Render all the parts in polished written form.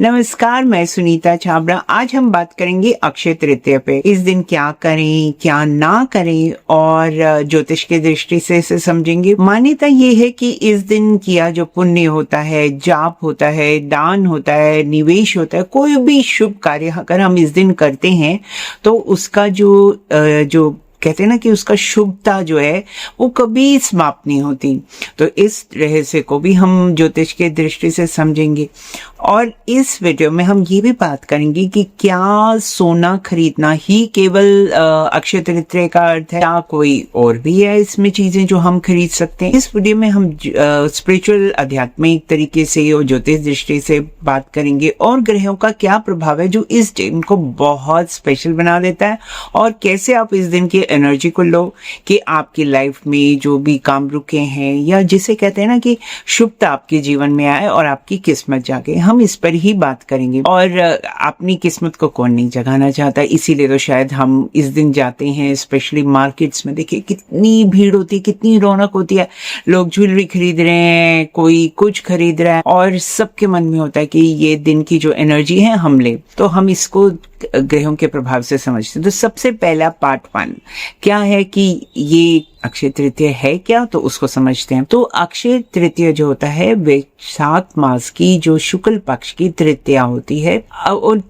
नमस्कार, मैं सुनीता छाबड़ा। आज हम बात करेंगे अक्षय तृतीया पे। इस दिन क्या करें, क्या ना करें और ज्योतिष की दृष्टि से इसे समझेंगे। मान्यता ये है कि इस दिन किया जो पुण्य होता है, जाप होता है, दान होता है, निवेश होता है, कोई भी शुभ कार्य अगर हम इस दिन करते हैं तो उसका जो कहते हैं ना कि उसका शुभता जो है वो कभी समाप्त नहीं होती। तो इस रहस्य को भी हम ज्योतिष के दृष्टि से समझेंगे और इस वीडियो में हम ये भी बात करेंगे कि क्या सोना खरीदना ही केवल अक्षय तृतीया का अर्थ है, क्या कोई और भी है इसमें चीजें जो हम खरीद सकते हैं। इस वीडियो में हम स्पिरिचुअल आध्यात्मिक तरीके से और ज्योतिष दृष्टि से बात करेंगे और ग्रहों का क्या प्रभाव है जो इस दिन को बहुत स्पेशल बना देता है और कैसे आप इस दिन की एनर्जी को लो कि आपकी लाइफ में जो भी काम रुके हैं या जिसे कहते हैं ना कि शुभता आपके जीवन में आए और आपकी किस्मत जागे, हम इस पर ही बात करेंगे। और अपनी किस्मत को कौन नहीं जगाना चाहता, इसीलिए तो शायद हम इस दिन जाते हैं। स्पेशली मार्केट्स में देखिए कितनी भीड़ होती है, कितनी रौनक होती है, लोग ज्वेलरी खरीद रहे हैं, कोई कुछ खरीद रहा है और सबके मन में होता है कि ये दिन की जो एनर्जी है हम ले। तो हम इसको ग्रहों के प्रभाव से समझते हैं। तो सबसे पहला पार्ट 1 क्या है कि ये अक्षय तृतीया है क्या, तो उसको समझते हैं। तो अक्षय तृतीया जो होता है वैशाख मास की जो शुक्ल पक्ष की तृतीया होती है। और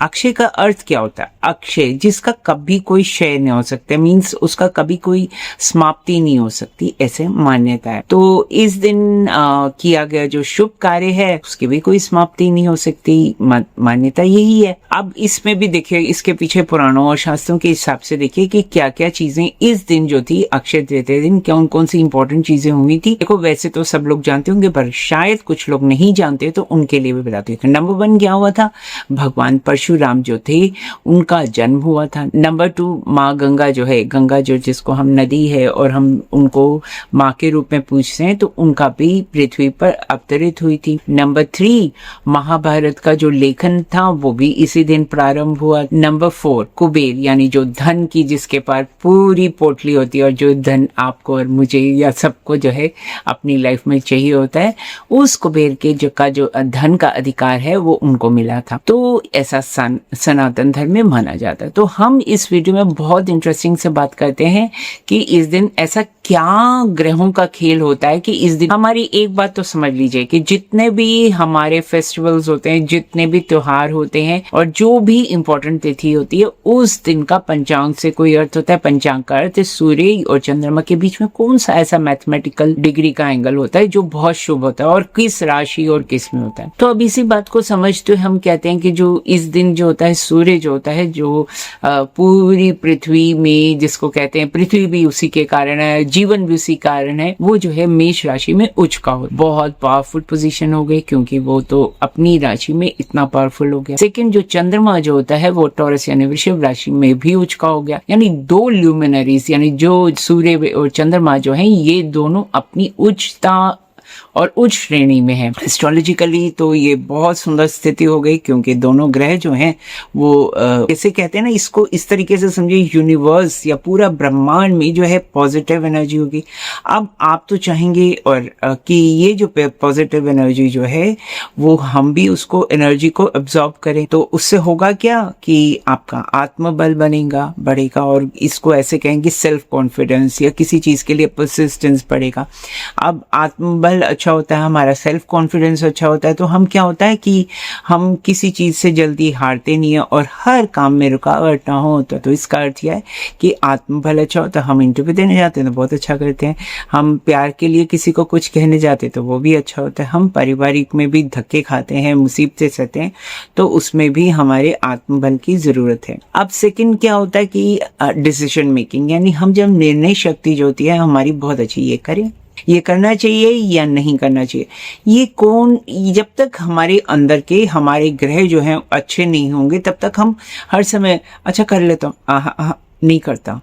अक्षय का अर्थ क्या होता है? अक्षय जिसका कभी कोई क्षय नहीं हो सकता, मीन्स उसका कभी कोई समाप्ति नहीं हो सकती, ऐसे मान्यता है। तो इस दिन किया गया जो शुभ कार्य है उसकी भी कोई समाप्ति नहीं हो सकती, मान्यता यही है। अब इसमें भी देखिए, इसके पीछे पुराणों और शास्त्रों के हिसाब से देखिए कि क्या क्या चीजें इस दिन जो थी अक्षय तृतीया दिन कौन कौन सी इंपॉर्टेंट चीजें हुई थी। देखो वैसे तो सब लोग जानते होंगे पर शायद कुछ लोग नहीं जानते, तो उनके लिए भी बताते हैं। नंबर 1 क्या हुआ था? भगवान परशुराम जो थे उनका जन्म हुआ था। नंबर 2 माँ गंगा जो है, गंगा जो जिसको हम नदी है और हम उनको माँ के रूप में पूछते हैं, तो उनका भी पृथ्वी पर अवतरित हुई थी। नंबर 3 महाभारत का जो लेखन था वो भी इसी दिन प्रारंभ हुआ। नंबर 4 कुबेर यानी जो धन की जिसके पास पूरी पोटली होती है और जो धन आपको और मुझे या सबको जो है अपनी लाइफ में चाहिए होता है, उस कुबेर के जो धन का अधिकार है वो उनको मिला था। तो ऐसा सनातन धर्म में माना जाता है। तो हम इस वीडियो में बहुत इंटरेस्टिंग से बात करते हैं कि इस दिन ऐसा क्या ग्रहों का खेल होता है कि इस दिन हमारी एक बात तो समझ लीजिए कि जितने भी हमारे फेस्टिवल्स होते हैं, जितने भी त्योहार होते हैं और जो भी इंपॉर्टेंट तिथि होती है, उस दिन का पंचांग से कोई अर्थ होता है। पंचांग का अर्थ सूर्य और चंद्रमा के बीच में कौन सा ऐसा मैथमेटिकल डिग्री का एंगल होता है जो बहुत शुभ होता है और किस राशि और किस में होता है। तो अब इसी बात को समझते हुए हम कहते हैं कि जो इस दिन जो होता है सूर्य जो होता है, जो पूरी पृथ्वी में जिसको कहते हैं पृथ्वी भी उसी के कारण है, जीवन भी उसी कारण है, वो जो है मेष राशि में उच्च का हो। बहुत पावरफुल पोजीशन हो गई क्योंकि वो तो अपनी राशि में इतना पावरफुल हो गया। सेकंड जो चंद्रमा जो होता है वो टॉरस यानी वृषभ राशि में भी उच्च का हो गया। यानी 2 ल्यूमिनरीज यानी जो सूर्य और चंद्रमा जो है ये दोनों अपनी उच्चता और उच्च श्रेणी में है। एस्ट्रोलॉजिकली तो ये बहुत सुंदर स्थिति हो गई क्योंकि दोनों ग्रह जो हैं वो कैसे कहते हैं ना, इसको इस तरीके से समझिए यूनिवर्स या पूरा ब्रह्मांड में जो है पॉजिटिव एनर्जी होगी। अब आप तो चाहेंगे और कि ये जो पॉजिटिव एनर्जी जो है वो हम भी उसको एनर्जी को एब्जॉर्ब करें। तो उससे होगा क्या कि आपका आत्मबल बढ़ेगा और इसको ऐसे कहेंगे सेल्फ कॉन्फिडेंस या किसी चीज के लिए परसिस्टेंस बढ़ेगा। अब आत्मबल अच्छा होता है, हमारा सेल्फ कॉन्फिडेंस अच्छा होता है, तो हम क्या होता है कि हम किसी चीज से जल्दी हारते नहीं है और हर काम में रुकावट ना हो। तो इसका अर्थ यह है कि आत्मबल अच्छा होता है। हम इंटरव्यू देने जाते हैं तो बहुत अच्छा करते हैं, हम प्यार के लिए किसी को कुछ कहने जाते हैं तो वो भी अच्छा होता है, हम पारिवारिक में भी धक्के खाते हैं, मुसीबतें सहते हैं, तो उसमें भी हमारे आत्मबल की जरूरत है। अब सेकंड क्या होता है कि डिसीजन मेकिंग, यानी हम जब निर्णय शक्ति जो होती है हमारी बहुत अच्छी, ये करें, ये करना चाहिए या नहीं करना चाहिए, ये कौन, जब तक हमारे अंदर के हमारे ग्रह जो हैं अच्छे नहीं होंगे तब तक हम हर समय अच्छा कर लेता हूँ, नहीं करता,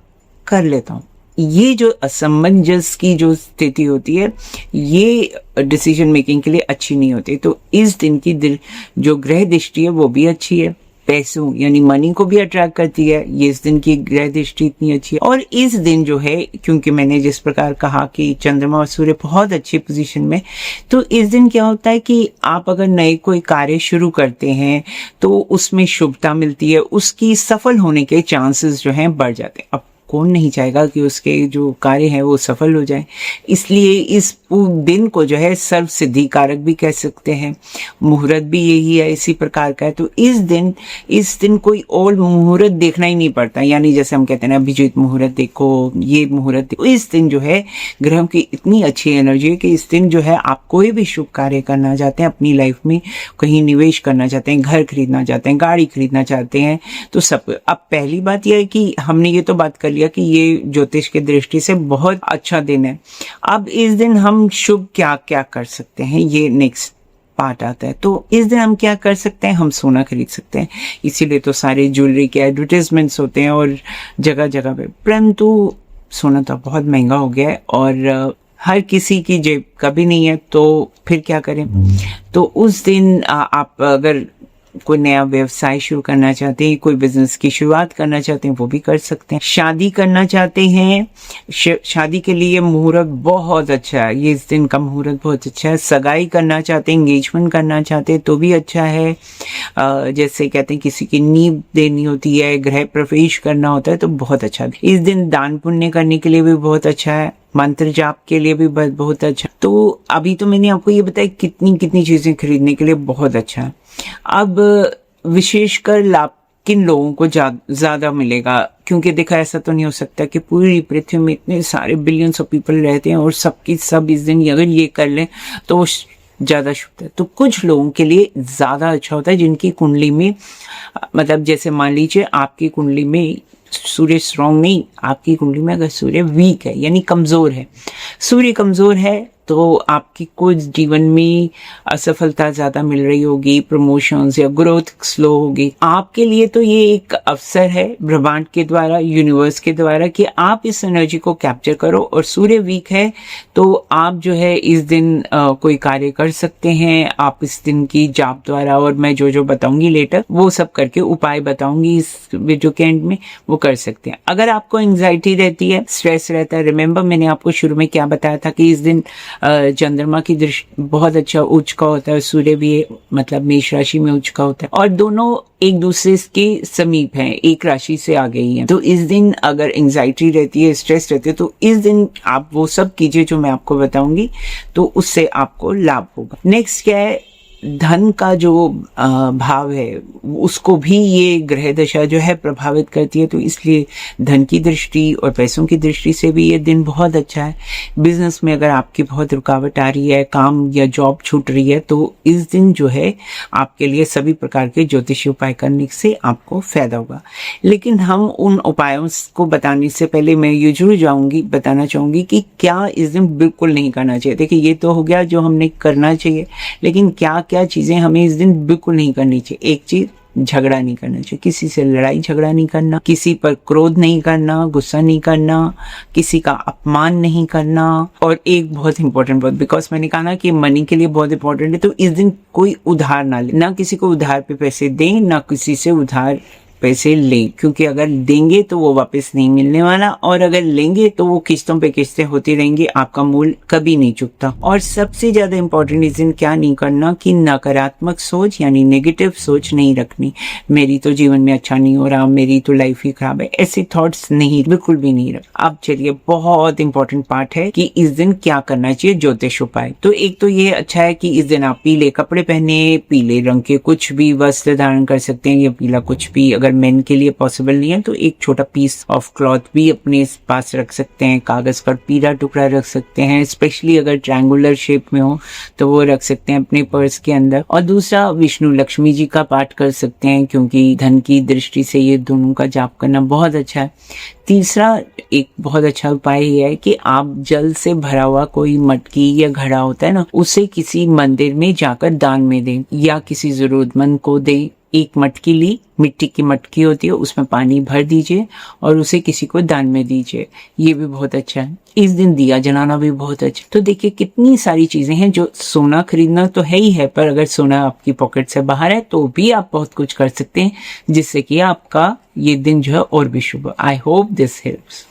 कर लेता हूँ, ये जो असमंजस की जो स्थिति होती है ये डिसीजन मेकिंग के लिए अच्छी नहीं होती। तो इस दिन की जो ग्रह दृष्टि है वो भी अच्छी है। पैसों यानी मनी को भी अट्रैक्ट करती है। ये इस दिन की ग्रह दृष्टि इतनी अच्छी है। और इस दिन जो है, क्योंकि मैंने जिस प्रकार कहा कि चंद्रमा और सूर्य बहुत अच्छी पोजीशन में, तो इस दिन क्या होता है कि आप अगर नए कोई कार्य शुरू करते हैं तो उसमें शुभता मिलती है, उसकी सफल होने के चांसेस जो हैं बढ़ जाते हैं। अब कौन नहीं चाहेगा कि उसके जो कार्य है वो सफल हो जाए। इसलिए इस दिन को जो है सर्व सिद्धि कारक भी कह सकते हैं। मुहूर्त भी यही है, इसी प्रकार का है। तो इस दिन कोई और मुहूर्त देखना ही नहीं पड़ता, यानी जैसे हम कहते हैं ना अभिजीत मुहूर्त देखो, ये मुहूर्त देखो। इस दिन जो है ग्रहों की इतनी अच्छी एनर्जी है कि इस दिन जो है आप कोई भी शुभ कार्य करना चाहते हैं अपनी लाइफ में, कहीं निवेश करना चाहते हैं, घर खरीदना चाहते हैं, गाड़ी खरीदना चाहते हैं, तो सब। अब पहली बात यह है कि हमने ये तो बात कर लिया कि ये ज्योतिष की दृष्टि से बहुत अच्छा दिन है। अब इस दिन हम शुभ क्या क्या कर सकते हैं, ये नेक्स्ट पार्ट आता है। तो इस दिन हम क्या कर सकते हैं, हम सोना खरीद सकते हैं। इसीलिए तो सारे ज्वेलरी के एडवर्टाइजमेंट्स होते हैं और जगह जगह पे। परंतु सोना तो बहुत महंगा हो गया है और हर किसी की जेब का भी नहीं है, तो फिर क्या करें। तो उस दिन आप अगर कोई नया व्यवसाय शुरू करना चाहते हैं, कोई बिजनेस की शुरुआत करना चाहते हैं, वो भी कर सकते हैं। शादी करना चाहते हैं, शादी के लिए मुहूर्त बहुत अच्छा है, ये इस दिन का मुहूर्त बहुत अच्छा है। सगाई करना चाहते हैं, एंगेजमेंट करना चाहते हैं, तो भी अच्छा है। जैसे कहते हैं किसी की नींव देनी होती है, गृह प्रवेश करना होता है, तो बहुत अच्छा है। इस दिन दान पुण्य करने के लिए भी बहुत अच्छा है, मंत्र जाप के लिए भी बहुत अच्छा। तो अभी तो मैंने आपको ये बताया कितनी चीजें खरीदने के लिए बहुत अच्छा है। अब विशेषकर लाभ किन लोगों को ज्यादा मिलेगा, क्योंकि देखा ऐसा तो नहीं हो सकता कि पूरी पृथ्वी में इतने सारे बिलियंस ऑफ पीपल रहते हैं और सबकी सब इस दिन अगर ये कर लें तो ज्यादा शुभ है। तो कुछ लोगों के लिए ज्यादा अच्छा होता है जिनकी कुंडली में, मतलब जैसे मान लीजिए आपकी कुंडली में सूर्य स्ट्रॉन्ग नहीं, आपकी कुंडली में अगर सूर्य वीक है यानी कमजोर है, सूर्य कमजोर है, तो आपकी कुछ जीवन में असफलता ज्यादा मिल रही होगी, प्रमोशंस या ग्रोथ स्लो होगी। आपके लिए तो ये एक अवसर है ब्रह्मांड के द्वारा, यूनिवर्स के द्वारा, कि आप इस एनर्जी को कैप्चर करो। और सूर्य वीक है तो आप जो है इस दिन कोई कार्य कर सकते हैं। आप इस दिन की जाप द्वारा, और मैं जो बताऊंगी लेटर वो सब करके उपाय बताऊंगी इस वीडियो के एंड में, वो कर सकते हैं। अगर आपको एंग्जाइटी रहती है, स्ट्रेस रहता है, रिमेम्बर मैंने आपको शुरू में क्या बताया था कि इस दिन चंद्रमा की दृष्टि बहुत अच्छा उच्च का होता है, सूर्य भी मतलब मेष राशि में उच्च का होता है, और दोनों एक दूसरे के समीप हैं, एक राशि से आगे ही हैं। तो इस दिन अगर एंजाइटी रहती है, स्ट्रेस रहती है, तो इस दिन आप वो सब कीजिए जो मैं आपको बताऊंगी, तो उससे आपको लाभ होगा। नेक्स्ट क्या है, धन का जो भाव है उसको भी ये ग्रह दशा जो है प्रभावित करती है। तो इसलिए धन की दृष्टि और पैसों की दृष्टि से भी ये दिन बहुत अच्छा है। बिजनेस में अगर आपकी बहुत रुकावट आ रही है, काम या जॉब छूट रही है, तो इस दिन जो है आपके लिए सभी प्रकार के ज्योतिषी उपाय करने से आपको फायदा होगा। लेकिन हम उन उपायों को बताने से पहले मैं ये जरूर बताना चाहूंगी कि क्या इस दिन बिल्कुल नहीं करना चाहिए। देखिए ये तो हो गया जो हमने करना चाहिए, लेकिन क्या चीजें हमें इस दिन बिल्कुल नहीं करनी चाहिए। एक चीज, झगड़ा नहीं करना चाहिए, किसी से लड़ाई झगड़ा नहीं करना, किसी पर क्रोध नहीं करना, गुस्सा नहीं करना, किसी का अपमान नहीं करना। और एक बहुत इंपॉर्टेंट बात, बिकॉज मैंने कहा ना कि मनी के लिए बहुत इंपॉर्टेंट है, तो इस दिन कोई उधार ना ले, ना किसी को उधार पे पैसे दें, ना किसी से उधार पैसे लें, क्योंकि अगर देंगे तो वो वापस नहीं मिलने वाला, और अगर लेंगे तो वो किस्तों पे किस्तें होती रहेंगी, आपका मूल कभी नहीं चुकता। और सबसे ज्यादा इंपॉर्टेंट रीजन क्या नहीं करना कि नकारात्मक सोच यानी नेगेटिव सोच नहीं रखनी, मेरी तो जीवन में अच्छा नहीं हो रहा, मेरी तो लाइफ ही खराब है, ऐसे थॉट्स नहीं, बिल्कुल भी नहीं रख। अब चलिए बहुत इंपॉर्टेंट पार्ट है कि इस दिन क्या करना चाहिए ज्योतिष उपाय। तो एक तो ये अच्छा है कि इस दिन आप पीले कपड़े पहने, पीले रंग के कुछ भी वस्त्र धारण कर सकते हैं, या पीला कुछ भी, अगर मेन के लिए पॉसिबल नहीं है तो एक छोटा पीस ऑफ क्लॉथ भी अपने पास रख सकते हैं, कागज का पीला टुकड़ा रख सकते हैं, स्पेशली अगर ट्रायंगुलर शेप में हो तो वो रख सकते हैं अपने पर्स के अंदर। और दूसरा, विष्णु लक्ष्मी जी का पाठ कर सकते हैं, क्योंकि धन की दृष्टि से ये दोनों का जाप करना बहुत अच्छा है। तीसरा एक बहुत अच्छा उपाय ये है कि आप जल से भरा हुआ कोई मटकी या घड़ा होता है ना, उसे किसी मंदिर में जाकर दान में दें, या किसी जरूरतमंद को दें, एक मटकी ली, मिट्टी की मटकी होती है, उसमें पानी भर दीजिए और उसे किसी को दान में दीजिए, ये भी बहुत अच्छा है। इस दिन दिया जलाना भी बहुत अच्छा। तो देखिए कितनी सारी चीजें हैं। जो सोना खरीदना तो है ही है, पर अगर सोना आपकी पॉकेट से बाहर है तो भी आप बहुत कुछ कर सकते हैं, जिससे कि आपका ये दिन जो है और भी शुभ। I hope this helps.